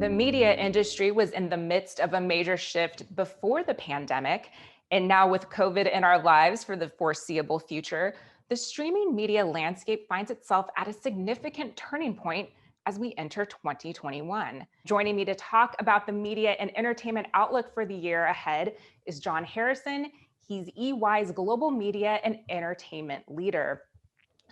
The media industry was in the midst of a major shift before the pandemic. And now, with COVID in our lives for the foreseeable future, the streaming media landscape finds itself at a significant turning point as we enter 2021. Joining me to talk about the media and entertainment outlook for the year ahead is John Harrison. He's EY's global media and entertainment leader.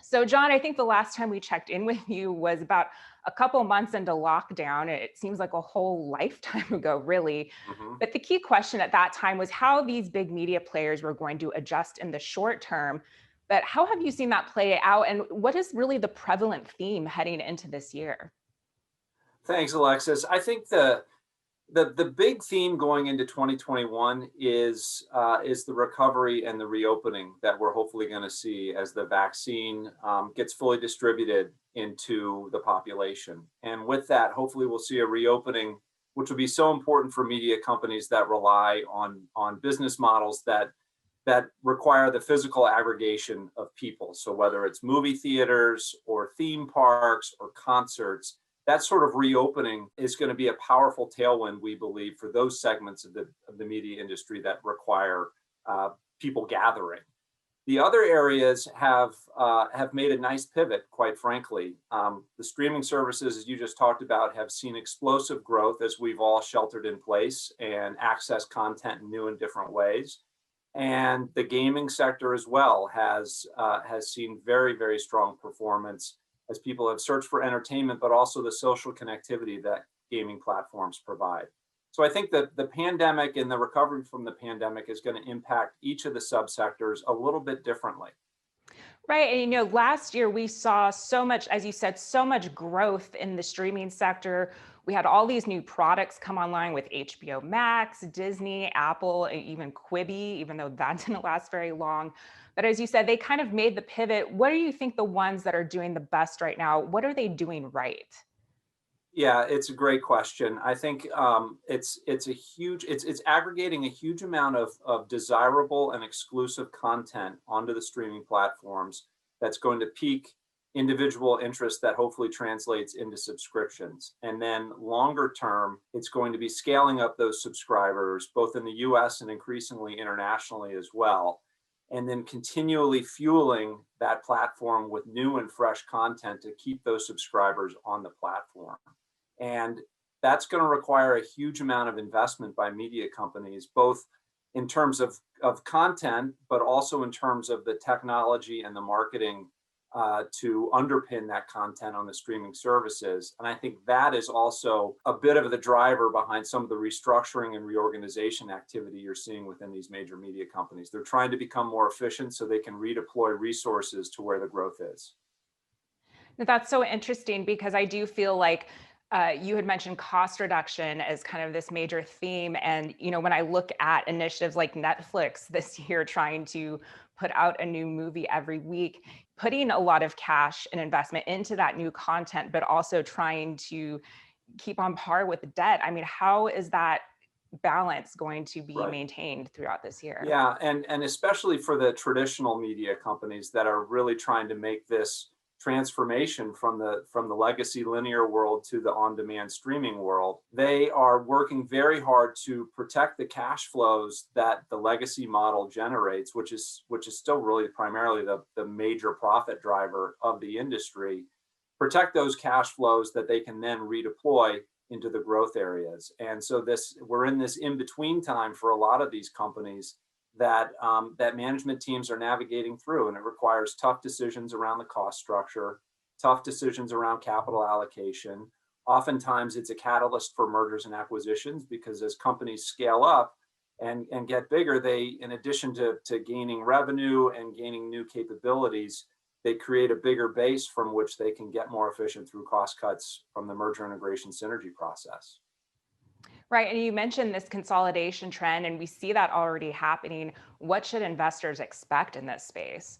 So, John, I think the last time we checked in with you was about a couple months into lockdown. It seems like a whole lifetime ago, really. Mhm. But the key question at that time was how these big media players were going to adjust in the short term. But how have you seen that play out? And what is really the prevalent theme heading into this year? Thanks, Alexis. I think the big theme going into 2021 is the recovery and the reopening that we're hopefully going to see as the vaccine gets fully distributed into the population. And with that, hopefully, we'll see a reopening, which will be so important for media companies that rely on business models that require the physical aggregation of people. So whether it's movie theaters or theme parks or concerts, that sort of reopening is going to be a powerful tailwind, we believe, for those segments of the media industry that require people gathering. The other areas have made a nice pivot, quite frankly. The streaming services, as you just talked about, have seen explosive growth as we've all sheltered in place and access content in new and different ways. And the gaming sector as well has seen very, very strong performance as people have searched for entertainment, but also the social connectivity that gaming platforms provide. So I think that the pandemic and the recovery from the pandemic is going to impact each of the subsectors a little bit differently. Right. And last year we saw so much, as you said, so much growth in the streaming sector. We had all these new products come online with HBO Max, Disney, Apple, and even Quibi, even though that didn't last very long. But as you said, they kind of made the pivot. What do you think the ones that are doing the best right now? What are they doing right? Yeah, it's a great question. I think it's aggregating a huge amount of desirable and exclusive content onto the streaming platforms that's going to pique individual interest that hopefully translates into subscriptions. And then longer term, it's going to be scaling up those subscribers, both in the US and increasingly internationally as well. And then continually fueling that platform with new and fresh content to keep those subscribers on the platform. And that's going to require a huge amount of investment by media companies, both in terms of content, but also in terms of the technology and the marketing to underpin that content on the streaming services. And I think that is also a bit of the driver behind some of the restructuring and reorganization activity you're seeing within these major media companies. They're trying to become more efficient so they can redeploy resources to where the growth is. That's so interesting because I do feel like you had mentioned cost reduction as kind of this major theme. And, when I look at initiatives like Netflix this year trying to put out a new movie every week, putting a lot of cash and investment into that new content, but also trying to keep on par with debt. I mean, how is that balance going to be Right. maintained throughout this year? Yeah, and especially for the traditional media companies that are really trying to make this transformation from the legacy linear world to the on-demand streaming world, they are working very hard to protect the cash flows that the legacy model generates, which is still really primarily the major profit driver of the industry. Protect those cash flows that they can then redeploy into the growth areas. And so we're in this in-between time for a lot of these companies that management teams are navigating through, and it requires tough decisions around the cost structure, tough decisions around capital allocation. Oftentimes, it's a catalyst for mergers and acquisitions because as companies scale up and get bigger, they, in addition to gaining revenue and gaining new capabilities, they create a bigger base from which they can get more efficient through cost cuts from the merger integration synergy process. Right. And you mentioned this consolidation trend, and we see that already happening. What should investors expect in this space?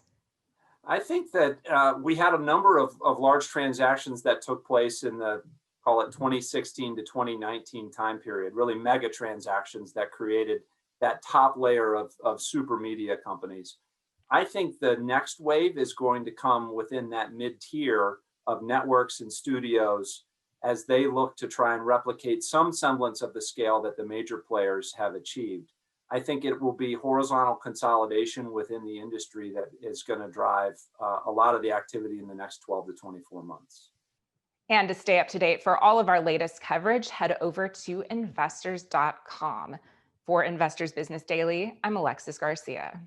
I think that we had a number of large transactions that took place in the, call it 2016 to 2019 time period, really mega transactions that created that top layer of super media companies. I think the next wave is going to come within that mid tier of networks and studios as they look to try and replicate some semblance of the scale that the major players have achieved. I think it will be horizontal consolidation within the industry that is going to drive a lot of the activity in the next 12 to 24 months. And to stay up to date for all of our latest coverage, head over to investors.com. For Investors Business Daily, I'm Alexis Garcia.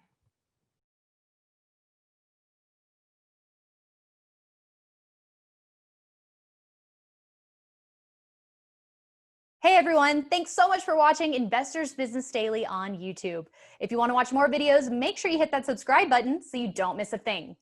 Hey everyone, thanks so much for watching Investors Business Daily on YouTube. If you want to watch more videos, make sure you hit that subscribe button so you don't miss a thing.